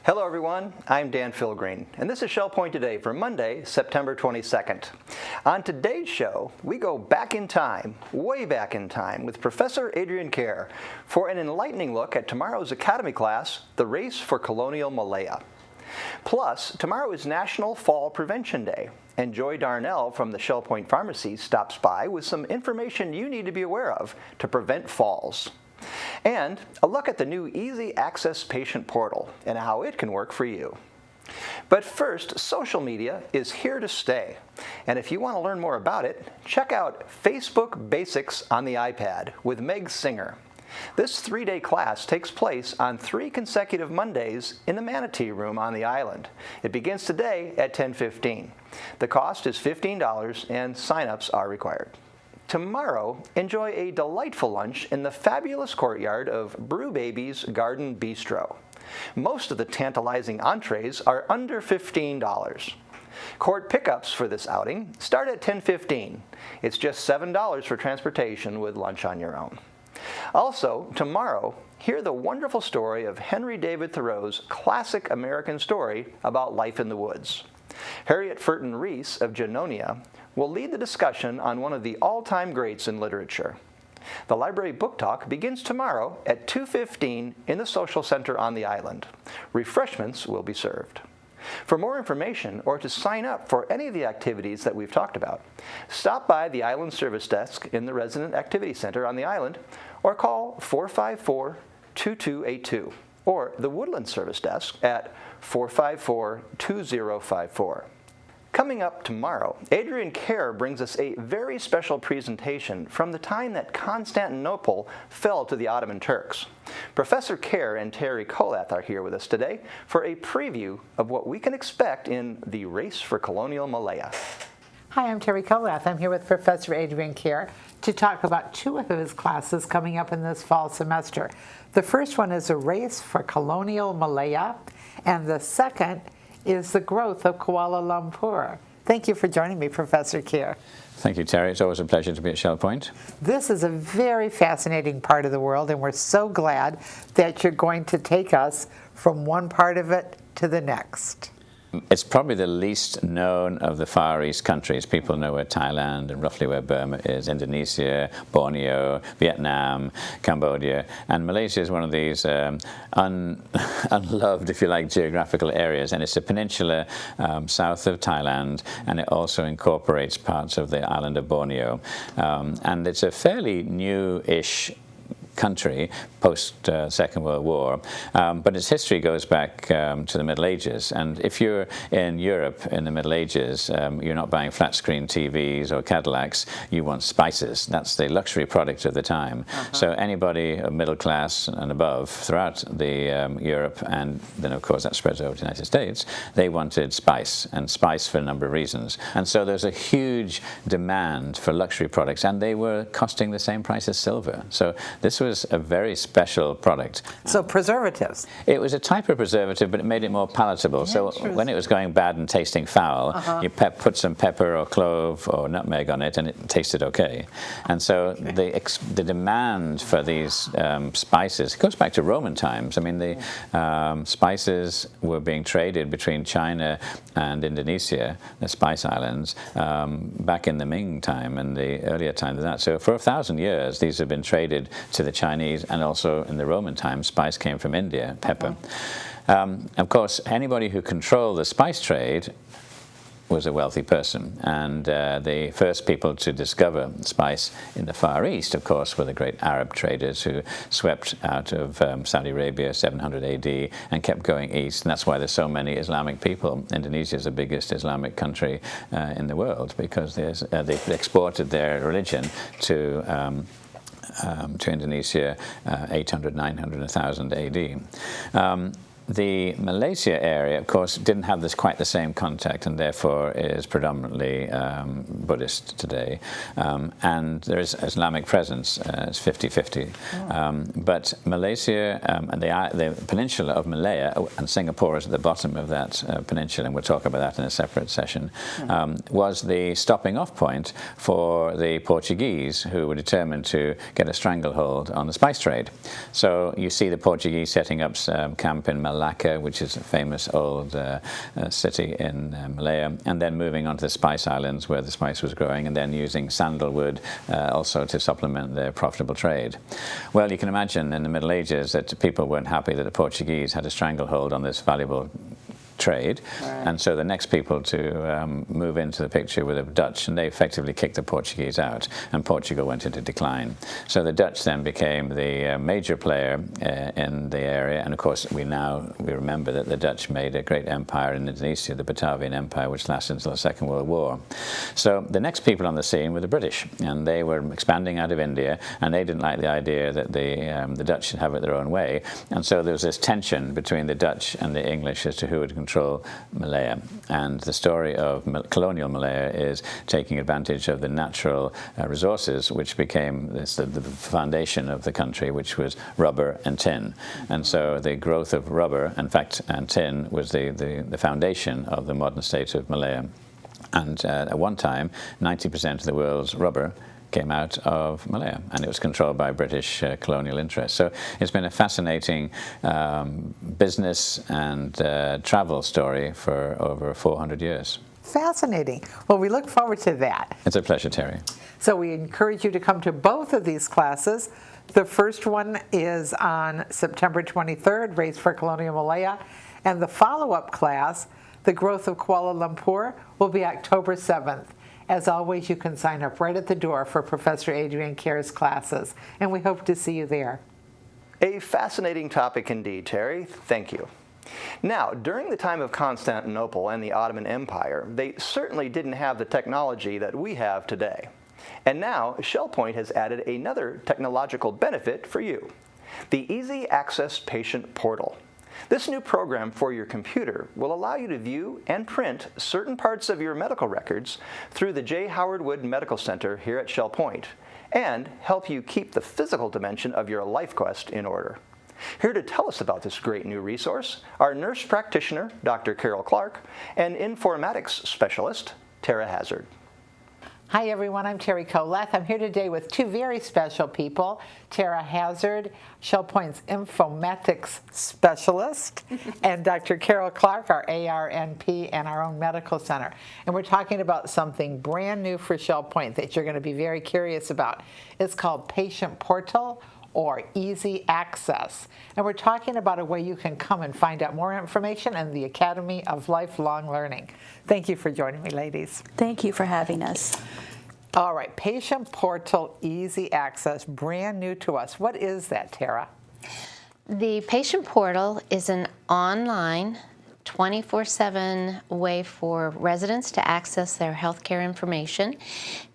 Hello everyone, I'm Dan Philgreen, and this is Shell Point Today for Monday, September 22nd. On today's show, we go back in time, way back in time, with Professor Adrian Kerr for an enlightening look at tomorrow's Academy class, The Race for Colonial Malaya. Plus, tomorrow is National Fall Prevention Day, and Joy Darnell from the Shell Point Pharmacy stops by with some information you need to be aware of to prevent falls. And a look at the new Easy Access Patient Portal and how it can work for you. But first, social media is here to stay. And if you want to learn more about it, check out Facebook Basics on the iPad with Meg Singer. This 3-day class takes place on 3 consecutive Mondays in the Manatee Room on the island. It begins today at 10:15. The cost is $15 and sign-ups are required. Tomorrow, enjoy a delightful lunch in the fabulous courtyard of Brew Baby's Garden Bistro. Most of the tantalizing entrees are under $15. Court pickups for this outing start at 10:15. It's just $7 for transportation with lunch on your own. Also, tomorrow, hear the wonderful story of Henry David Thoreau's classic American story about life in the woods. Harriet Furton Reese of Genonia will lead the discussion on one of the all-time greats in literature. The Library Book Talk begins tomorrow at 2:15 in the Social Center on the island. Refreshments will be served. For more information or to sign up for any of the activities that we've talked about, stop by the Island Service Desk in the Resident Activity Center on the island or call 454-2282 or the Woodland Service Desk at 454-2054. Coming up tomorrow, Adrian Kerr brings us a very special presentation from the time that Constantinople fell to the Ottoman Turks. Professor Kerr and Terry Colath are here with us today for a preview of what we can expect in the Race for Colonial Malaya. Hi, I'm Terry Colath. I'm here with Professor Adrian Kerr to talk about 2 of his classes coming up in this fall semester. The first one is a Race for Colonial Malaya, and the second is the growth of Kuala Lumpur. Thank you for joining me, Professor Kerr. Thank you, Terry. It's always a pleasure to be at Shell Point. This is a very fascinating part of the world, and we're so glad that you're going to take us from one part of it to the next. It's probably the least known of the Far East countries. People know where Thailand and roughly where Burma is, Indonesia, Borneo, Vietnam, Cambodia, and Malaysia is one of these unloved, if you like, geographical areas. And it's a peninsula south of Thailand, and it also incorporates parts of the island of Borneo. And it's a fairly new-ish country post Second World War, but its history goes back to the Middle Ages. And if you're in Europe in the Middle Ages, you're not buying flat screen TVs or Cadillacs, you want spices. That's the luxury product of the time. So anybody of middle class and above throughout the Europe, and then of course that spreads over to the United States, they wanted spice, and spice for a number of reasons. And so there's a huge demand for luxury products, and they were costing the same price as silver. So this was a very special product. So preservatives. It was a type of preservative, but it made it more palatable. So when it was going bad and tasting foul, you put some pepper or clove or nutmeg on it, and it tasted okay. And so the demand for these spices goes back to Roman times. I mean, the spices were being traded between China and Indonesia, the Spice Islands, back in the Ming time and the earlier time than that. So for 1,000 years, these have been traded to the Chinese, and also in the Roman times, spice came from India, pepper. Of course, anybody who controlled the spice trade was a wealthy person, and the first people to discover spice in the Far East, of course, were the great Arab traders who swept out of Saudi Arabia 700 AD and kept going east, and that's why there's so many Islamic people. Indonesia is the biggest Islamic country in the world because they've exported their religion to Indonesia 800, 900, 1000 AD. The Malaysia area, of course, didn't have quite the same contact, and therefore is predominantly Buddhist today. And there is Islamic presence, it's 50-50. But Malaysia and the peninsula of Malaya, and Singapore is at the bottom of that peninsula, and we'll talk about that in a separate session, was the stopping off point for the Portuguese, who were determined to get a stranglehold on the spice trade. So you see the Portuguese setting up camp in Malaya, Malacca, which is a famous old city in Malaya, and then moving on to the Spice Islands where the spice was growing, and then using sandalwood also to supplement their profitable trade. Well, you can imagine in the Middle Ages that people weren't happy that the Portuguese had a stranglehold on this valuable trade, and so the next people to move into the picture were the Dutch, and they effectively kicked the Portuguese out, and Portugal went into decline. So the Dutch then became the major player in the area, and of course we remember that the Dutch made a great empire in Indonesia, the Batavian Empire, which lasted until the Second World War. So the next people on the scene were the British, and they were expanding out of India, and they didn't like the idea that the Dutch should have it their own way, and so there was this tension between the Dutch and the English as to who would control Malaya. And the story of colonial Malaya is taking advantage of the natural resources, which became the foundation of the country, which was rubber and tin. And so the growth of rubber, in fact, and tin was the foundation of the modern state of Malaya. And at one time, 90% of the world's rubber came out of Malaya, and it was controlled by British colonial interests. So it's been a fascinating business and travel story for over 400 years. Fascinating. Well, we look forward to that. It's a pleasure, Terry. So we encourage you to come to both of these classes. The first one is on September 23rd, Race for Colonial Malaya, and the follow-up class, The Growth of Kuala Lumpur, will be October 7th. As always, you can sign up right at the door for Professor Adrian Kerr's classes, and we hope to see you there. A fascinating topic indeed, Terry. Thank you. Now, during the time of Constantinople and the Ottoman Empire, they certainly didn't have the technology that we have today. And now, ShellPoint has added another technological benefit for you, the Easy Access Patient Portal. This new program for your computer will allow you to view and print certain parts of your medical records through the J. Howard Wood Medical Center here at ShellPoint, and help you keep the physical dimension of your life quest in order. Here to tell us about this great new resource are nurse practitioner Dr. Carol Clark and informatics specialist Tara Hazard. Hi everyone, I'm Terry Coleth. I'm here today with two very special people, Tara Hazard, ShellPoint's informatics specialist, and Dr. Carol Clark, our ARNP and our own medical center. And we're talking about something brand new for ShellPoint that you're going to be very curious about. It's called Patient Portal, or Easy Access. And we're talking about a way you can come and find out more information in the Academy of Lifelong Learning. Thank you for joining me, ladies. Thank you for having us. All right, Patient Portal Easy Access, brand new to us. What is that, Tara? The Patient Portal is an online 24/7 way for residents to access their healthcare information,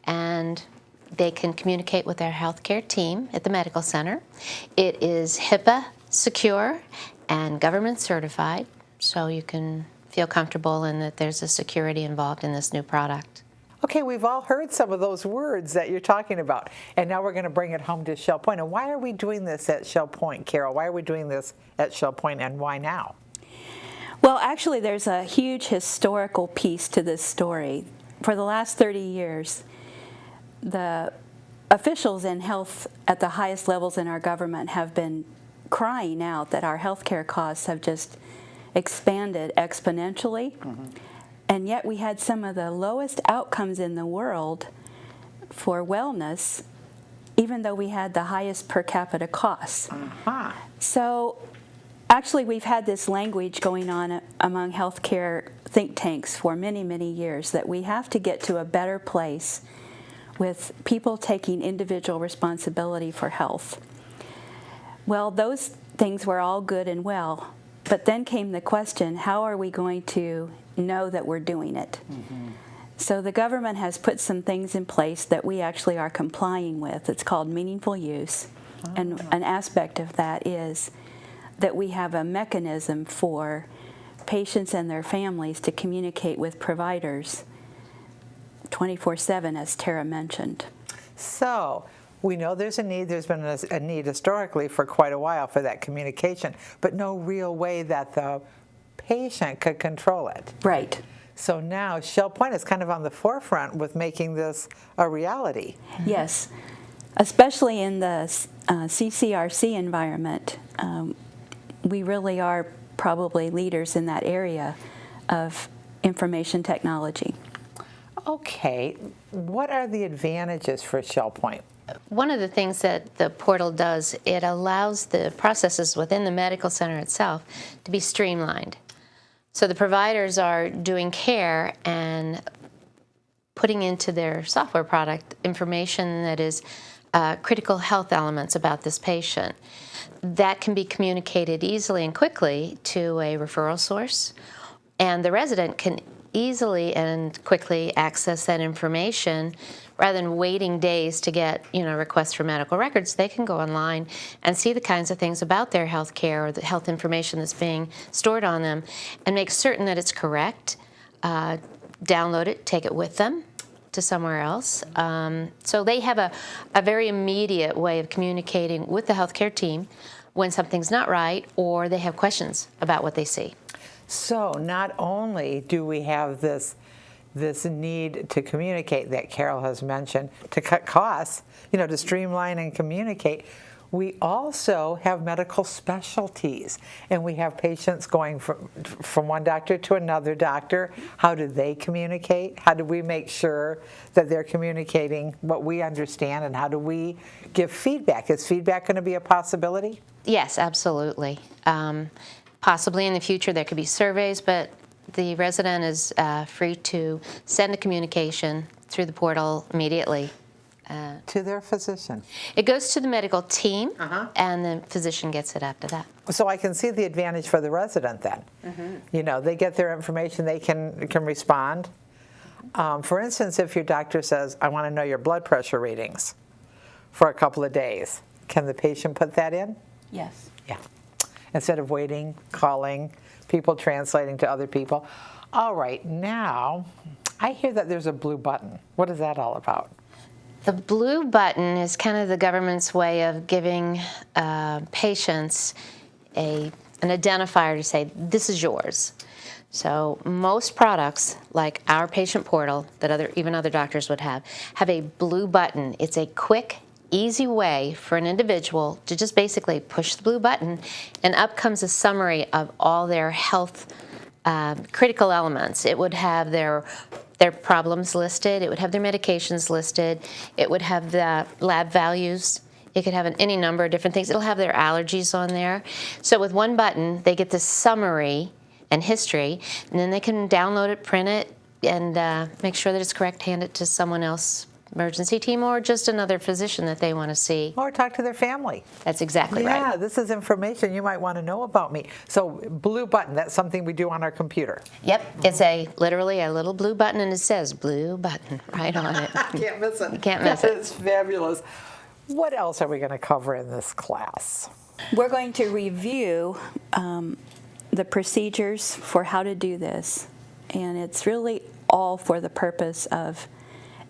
and they can communicate with their healthcare team at the medical center. It is HIPAA secure and government certified, so you can feel comfortable in that there's a security involved in this new product. Okay, we've all heard some of those words that you're talking about, and now we're going to bring it home to ShellPoint. And why are we doing this at ShellPoint, Carol? Why are we doing this at ShellPoint, and why now? Well, actually, there's a huge historical piece to this story. For the last 30 years, the officials in health at the highest levels in our government have been crying out that our healthcare costs have just expanded exponentially. Mm-hmm. And yet we had some of the lowest outcomes in the world for wellness, even though we had the highest per capita costs. Uh-huh. So actually we've had this language going on among healthcare think tanks for many, many years that we have to get to a better place with people taking individual responsibility for health. Well, those things were all good and well, but then came the question, how are we going to know that we're doing it? Mm-hmm. So the government has put some things in place that we actually are complying with. It's called meaningful use. Oh. And an aspect of that is that we have a mechanism for patients and their families to communicate with providers 24/7, as Tara mentioned. So we know there's a need. There's been a need historically for quite a while for that communication, but no real way that the patient could control it. Right. So now ShellPoint is kind of on the forefront with making this a reality. Yes, especially in the CCRC environment. We really are probably leaders in that area of information technology. Okay, what are the advantages for Shell Point? One of the things that the portal does, it allows the processes within the medical center itself to be streamlined. So the providers are doing care and putting into their software product information that is critical health elements about this patient. That can be communicated easily and quickly to a referral source, and the resident can easily and quickly access that information rather than waiting days to get requests for medical records. They can go online and see the kinds of things about their health care or the health information that's being stored on them and make certain that it's correct, download it, take it with them to somewhere else. So they have a very immediate way of communicating with the healthcare team when something's not right or they have questions about what they see. So not only do we have this need to communicate that Carol has mentioned, to cut costs, to streamline and communicate, we also have medical specialties, and we have patients going from one doctor to another doctor. How do they communicate? How do we make sure that they're communicating what we understand, and how do we give feedback? Is feedback going to be a possibility? Yes, absolutely. Possibly in the future there could be surveys, but the resident is free to send a communication through the portal immediately. To their physician. It goes to the medical team, and the physician gets it after that. So I can see the advantage for the resident then. They get their information, they can respond. For instance, if your doctor says, I want to know your blood pressure readings for a couple of days, can the patient put that in? Yes. Yeah. Instead of waiting, calling, people translating to other people. All right, now, I hear that there's a blue button. What is that all about? The blue button is kind of the government's way of giving patients an identifier to say, this is yours. So most products, like our patient portal, that even other doctors would have a blue button. It's a quick, easy way for an individual to just basically push the blue button, and up comes a summary of all their health critical elements. It would have their problems listed. It would have their medications listed. It would have the lab values. It could have any number of different things. It'll have their allergies on there. So with one button, they get this summary and history, and then they can download it, print it, and make sure that it's correct, hand it to someone else, emergency team, or just another physician that they want to see. Or talk to their family. That's exactly right. Yeah, this is information you might want to know about me. So blue button, that's something we do on our computer. Yep, it's literally a little blue button, and it says blue button right on it. Can't miss it. You can't miss it. It's fabulous. What else are we going to cover in this class? We're going to review the procedures for how to do this, and it's really all for the purpose of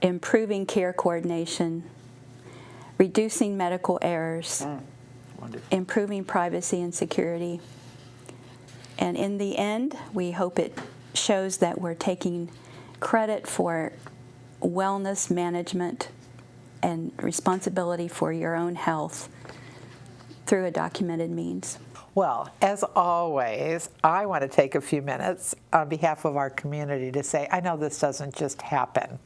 improving care coordination, reducing medical errors, improving privacy and security. And in the end, we hope it shows that we're taking credit for wellness management and responsibility for your own health through a documented means. Well, as always, I want to take a few minutes on behalf of our community to say, I know this doesn't just happen.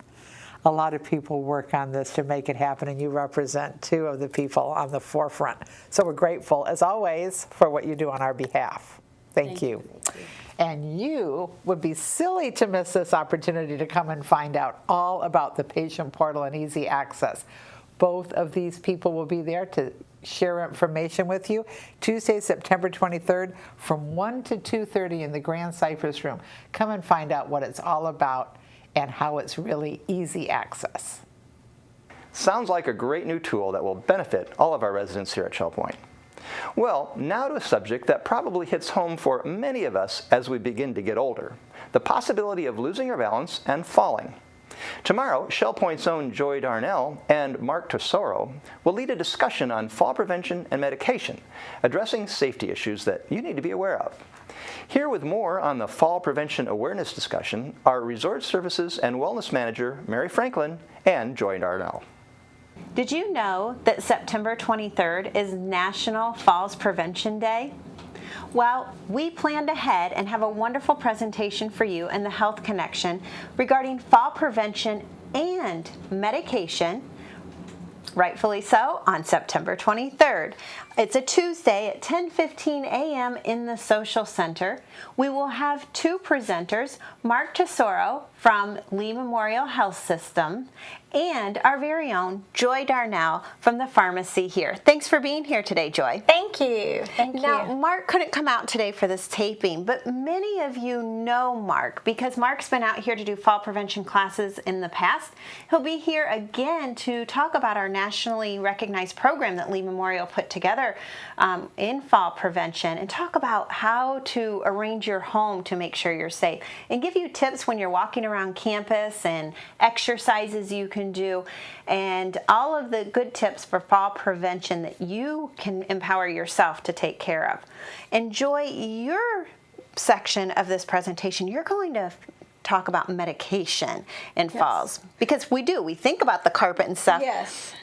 A lot of people work on this to make it happen, and you represent two of the people on the forefront. So we're grateful, as always, for what you do on our behalf. Thank you. And you would be silly to miss this opportunity to come and find out all about the patient portal and easy access. Both of these people will be there to share information with you Tuesday, September 23rd from 1 to 2:30 in the Grand Cypress Room. Come and find out what it's all about and how it's really easy access. Sounds like a great new tool that will benefit all of our residents here at Shell Point. Well, now to a subject that probably hits home for many of us as we begin to get older, the possibility of losing our balance and falling. Tomorrow, Shell Point's own Joy Darnell and Mark Tesoro will lead a discussion on fall prevention and medication, addressing safety issues that you need to be aware of. Here with more on the fall prevention awareness discussion are Resort Services and Wellness Manager Mary Franklin and Joy Darnell. Did you know that September 23rd is National Falls Prevention Day? Well, we planned ahead and have a wonderful presentation for you in the Health Connection regarding fall prevention and medication, rightfully so, on September 23rd. It's a Tuesday at 10:15 a.m. in the Social Center. We will have two presenters, Mark Tesoro from Lee Memorial Health System and our very own Joy Darnell from the pharmacy here. Thanks for being here today, Joy. Thank you. Thank you. Now, Mark couldn't come out today for this taping, but many of you know Mark because Mark's been out here to do fall prevention classes in the past. He'll be here again to talk about our nationally recognized program that Lee Memorial put together in fall prevention and talk about how to arrange your home to make sure you're safe and give you tips when you're walking around campus and exercises you can do and all of the good tips for fall prevention that you can empower yourself to take care of. Enjoy your section of this presentation. You're going to talk about medication in falls because we think about the carpet and stuff. Yes.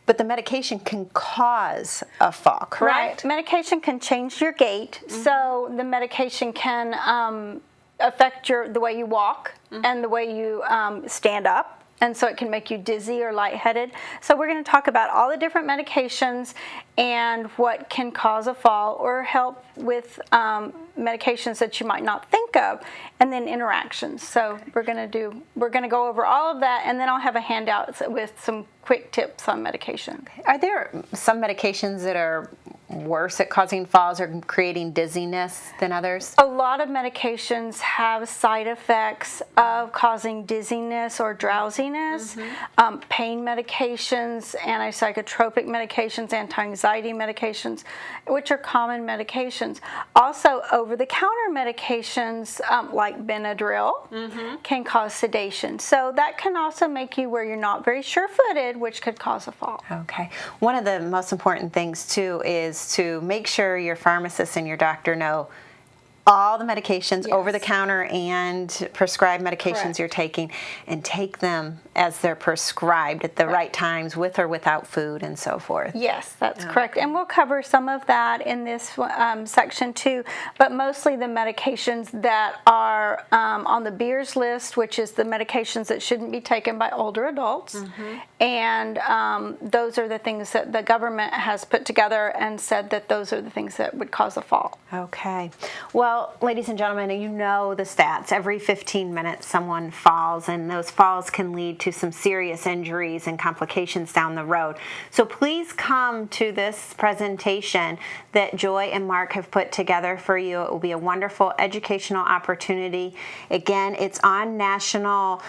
But the medication can cause a fall, correct? Right. Medication can change your gait, so the medication can affect the way you walk and the way you stand up. And so it can make you dizzy or lightheaded. So we're going to talk about all the different medications and what can cause a fall or help with medications that you might not think of, and then interactions. So we're going to go over all of that, and then I'll have a handout with some quick tips on medication. Are there some medications that are worse at causing falls or creating dizziness than others? A lot of medications have side effects of causing dizziness or drowsiness. Pain medications, antipsychotropic medications, anti-anxiety medications, which are common medications. Also, over-the-counter medications like Benadryl can cause sedation. So that can also make you where you're not very sure-footed, which could cause a fall. Okay. One of the most important things, too, is to make sure your pharmacist and your doctor know all the medications, over-the-counter and prescribed medications you're taking, and take them as they're prescribed at the right times with or without food and so forth. Yes, that's correct. And we'll cover some of that in this section too, but mostly the medications that are on the Beers list, which is the medications that shouldn't be taken by older adults. And those are the things that the government has put together and said that those are the things that would cause a fall. Okay. Well, ladies and gentlemen, you know the stats. Every 15 minutes someone falls, and those falls can lead to some serious injuries and complications down the road. So please come to this presentation that Joy and Mark have put together for you. It will be a wonderful educational opportunity. Again, it's on National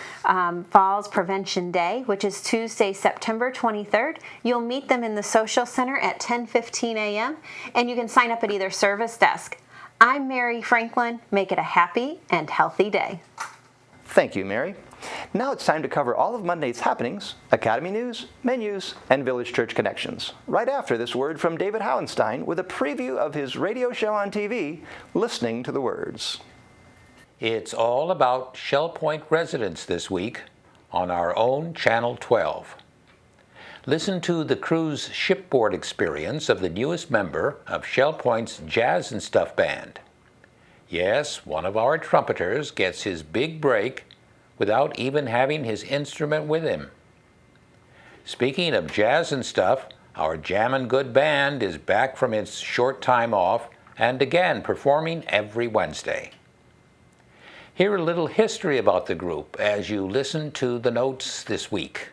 Falls Prevention Day, which is Tuesday, September 23rd. You'll meet them in the Social Center at 10:15 a.m., and you can sign up at either service desk. I'm Mary Franklin. Make it a happy and healthy day. Thank you, Mary. Now it's time to cover all of Monday's happenings, Academy news, menus, and Village Church connections. Right after this word from David Howenstein with a preview of his radio show on TV, Listening to the Words. It's all about Shell Point residents this week on our own Channel 12. Listen to the crew's shipboard experience of the newest member of Shell Point's Jazz and Stuff Band. Yes, one of our trumpeters gets his big break without even having his instrument with him. Speaking of jazz and stuff, our Jammin' Good Band is back from its short time off and again performing every Wednesday. Hear a little history about the group as you listen to the notes this week.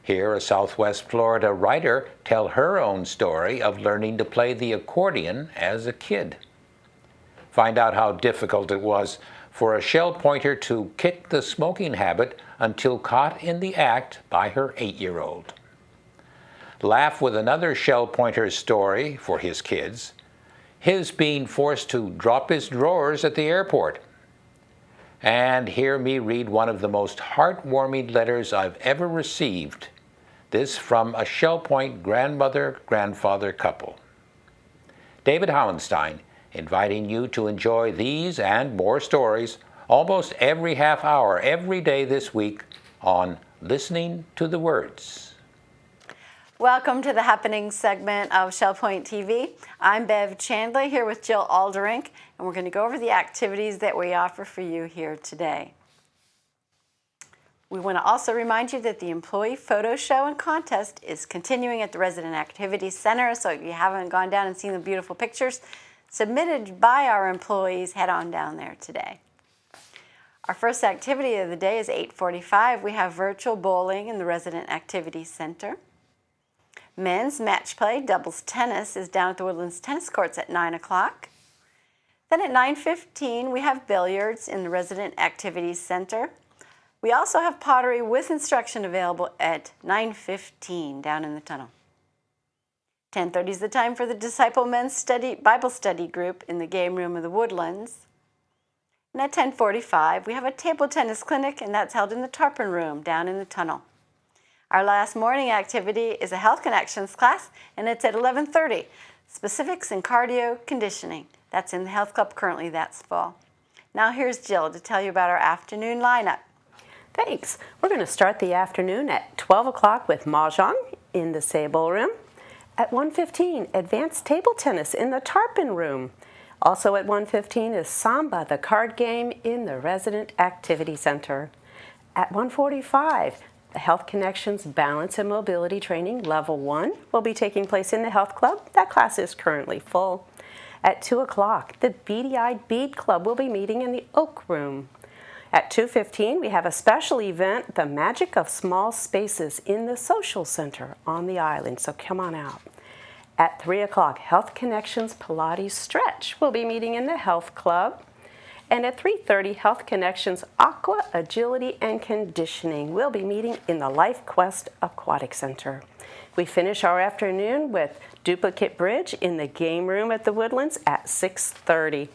Hear a Southwest Florida writer tell her own story of learning to play the accordion as a kid. Find out how difficult it was for a Shell Pointer to kick the smoking habit until caught in the act by her 8-year-old. Laugh with another Shell Pointer's story for his kids, his being forced to drop his drawers at the airport. And hear me read one of the most heartwarming letters I've ever received, this from a Shell Point grandmother-grandfather couple. David Howenstein, inviting you to enjoy these and more stories almost every half hour, every day this week on Listening to the Words. Welcome to the Happenings segment of ShellPoint TV. I'm Bev Chandler here with Jill Alderink, and we're going to go over the activities that we offer for you here today. We want to also remind you that the employee photo show and contest is continuing at the Resident Activities Center, so if you haven't gone down and seen the beautiful pictures submitted by our employees, head on down there today. Our first activity of the day is 8:45. We have virtual bowling in the Resident Activities Center. Men's match play, doubles tennis, is down at the Woodlands Tennis Courts at 9 o'clock. Then at 9:15, we have billiards in the Resident Activities Center. We also have pottery with instruction available at 9:15 down in the tunnel. 10:30 is the time for the Disciple Men's Bible Study group in the game room of the Woodlands. And at 10:45, we have a table tennis clinic, and that's held in the Tarpon Room down in the tunnel. Our last morning activity is a Health Connections class, and it's at 11:30. Specifics in cardio conditioning. That's in the Health Club currently, that's full. Now here's Jill to tell you about our afternoon lineup. Thanks. We're going to start the afternoon at 12 o'clock with Mahjong in the Sable Room. At 1:15, advanced table tennis in the Tarpon Room. Also at 1:15 is Samba, the card game, in the Resident Activity Center. At 1:45, the Health Connections Balance and Mobility Training Level 1 will be taking place in the Health Club. That class is currently full. At 2 o'clock, the Beady-Eyed Bead Club will be meeting in the Oak Room. At 2:15, we have a special event, The Magic of Small Spaces, in the Social Center on the island, so come on out. At 3 o'clock, Health Connections Pilates Stretch will be meeting in the Health Club. And at 3:30, Health Connections Aqua, Agility, and Conditioning will be meeting in the Life Quest Aquatic Center. We finish our afternoon with Duplicate Bridge in the game room at the Woodlands at 6:30.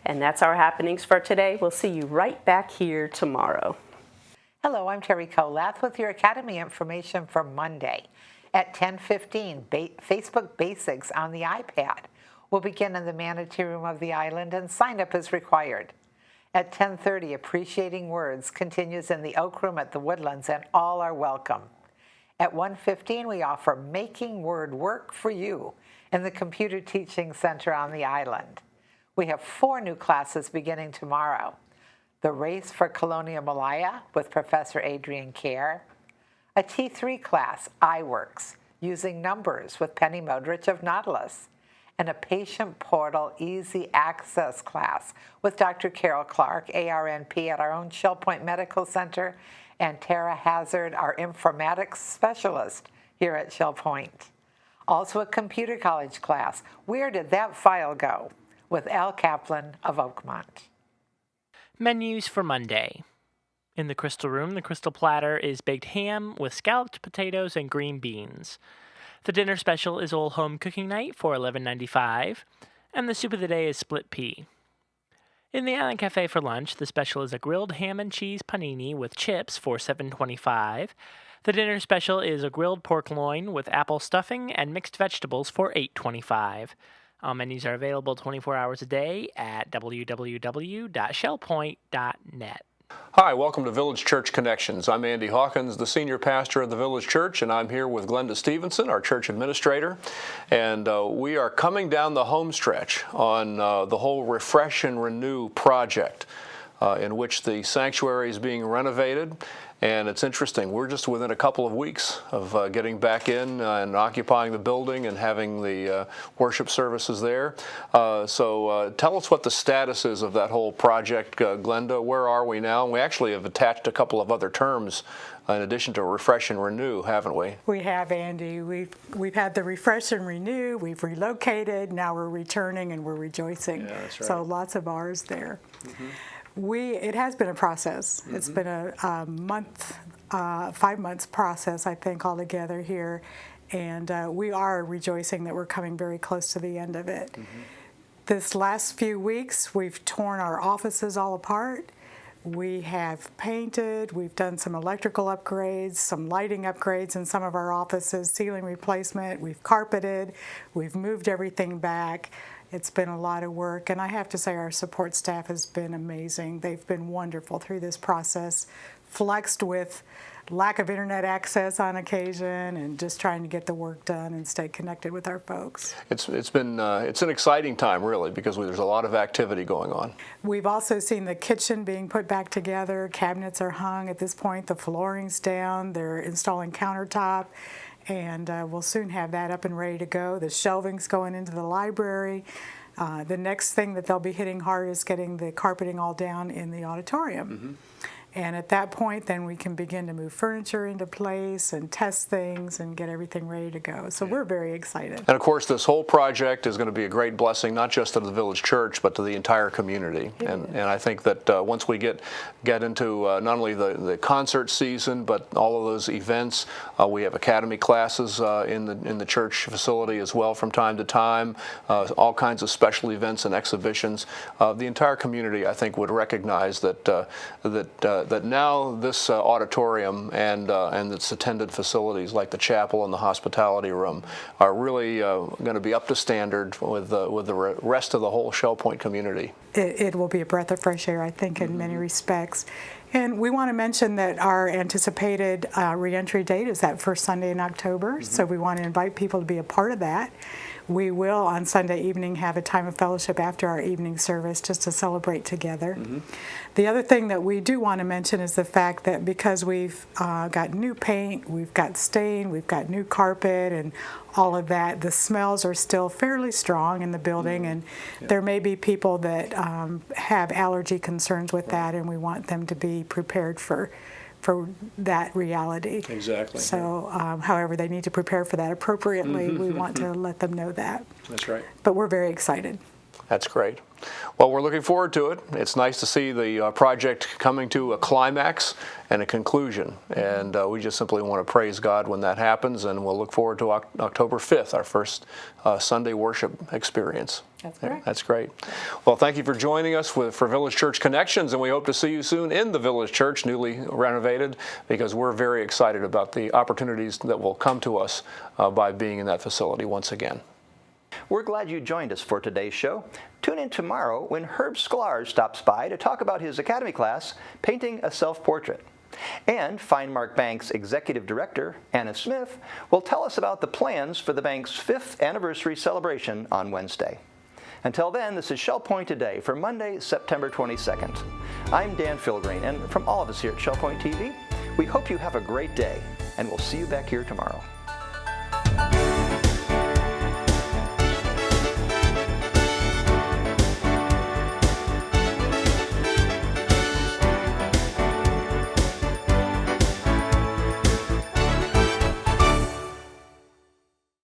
And that's our happenings for today. We'll see you right back here tomorrow. Hello, I'm Terry Colath with your Academy information for Monday. At 10:15, Facebook Basics on the iPad will begin in the Manatee Room of the island, and sign-up is required. At 10:30, Appreciating Words continues in the Oak Room at the Woodlands, and all are welcome. At 1:15, we offer Making Word Work for You in the Computer Teaching Center on the island. We have 4 new classes beginning tomorrow. The Race for Colonial Malaya with Professor Adrian Kerr. A T3 class, iWorks, using numbers with Penny Modrich of Nautilus. And a Patient Portal Easy Access class with Dr. Carol Clark, ARNP at our own ShellPoint Medical Center, and Tara Hazard, our informatics specialist here at ShellPoint. Also a computer college class, Where Did That File Go? With Al Kaplan of Oakmont. Menus for Monday. In the Crystal Room, the Crystal Platter is baked ham with scalloped potatoes and green beans. The dinner special is Old Home Cooking Night for $11.95, and the soup of the day is split pea. In the Island Cafe for lunch, the special is a grilled ham and cheese panini with chips for $7.25. The dinner special is a grilled pork loin with apple stuffing and mixed vegetables for $8.25. All menus are available 24 hours a day at www.shellpoint.net. Hi, welcome to Village Church Connections. I'm Andy Hawkins, the senior pastor of the Village Church, and I'm here with Glenda Stephenson, our church administrator. And we are coming down the home stretch on the whole Refresh and Renew project, in which the sanctuary is being renovated. And it's interesting, we're just within a couple of weeks of getting back in and occupying the building and having the worship services there. So tell us what the status is of that whole project, Glenda. Where are we now? And we actually have attached a couple of other terms in addition to Refresh and Renew, haven't we? We have, Andy. We've had the Refresh and Renew, we've relocated, now we're returning and we're rejoicing. Yeah, that's right. So lots of R's there. Mm-hmm. It has been a process. Mm-hmm. It's been a month, 5 months process, I think, altogether here. And we are rejoicing that we're coming very close to the end of it. Mm-hmm. This last few weeks, we've torn our offices all apart. We have painted, we've done some electrical upgrades, some lighting upgrades in some of our offices, ceiling replacement, we've carpeted, we've moved everything back. It's been a lot of work, and I have to say our support staff has been amazing. They've been wonderful through this process, flexed with lack of internet access on occasion, and just trying to get the work done and stay connected with our folks. It's an exciting time, really, because there's a lot of activity going on. We've also seen the kitchen being put back together. Cabinets are hung at this point. The flooring's down. They're installing countertop, and we'll soon have that up and ready to go. The shelving's going into the library. The next thing that they'll be hitting hard is getting the carpeting all down in the auditorium. And at that point, then we can begin to move furniture into place and test things and get everything ready to go. So we're very excited. And of course, this whole project is going to be a great blessing, not just to the Village Church, but to the entire community. And I think that once we get into not only the concert season, but all of those events, we have academy classes in the church facility as well from time to time, all kinds of special events and exhibitions. The entire community, I think, would recognize that now this auditorium and its attended facilities like the chapel and the hospitality room are really going to be up to standard with the rest of the whole Shell Point community. It will be a breath of fresh air, I think, in many respects. And we want to mention that our anticipated reentry date is that first Sunday in October, so we want to invite people to be a part of that. We will, on Sunday evening, have a time of fellowship after our evening service just to celebrate together. The other thing that we do want to mention is the fact that because we've got new paint, we've got stain, we've got new carpet and all of that, the smells are still fairly strong in the building, and there may be people that have allergy concerns with that, and we want them to be prepared for that reality. Exactly. So, however, they need to prepare for that appropriately. We want to let them know that. That's right. But we're very excited. That's great. Well, we're looking forward to it. It's nice to see the project coming to a climax and a conclusion. And we just simply want to praise God when that happens, and we'll look forward to October 5th, our first Sunday worship experience. That's correct. That's great. Well, thank you for joining us for Village Church Connections, and we hope to see you soon in the Village Church, newly renovated, because we're very excited about the opportunities that will come to us by being in that facility once again. We're glad you joined us for today's show. Tune in tomorrow when Herb Sklar stops by to talk about his academy class, Painting a Self-Portrait. And Fine Mark Bank's Executive Director, Anna Smith, will tell us about the plans for the bank's 5th anniversary celebration on Wednesday. Until then, this is Shell Point Today for Monday, September 22nd. I'm Dan Filgreen, and from all of us here at Shell Point TV, we hope you have a great day, and we'll see you back here tomorrow.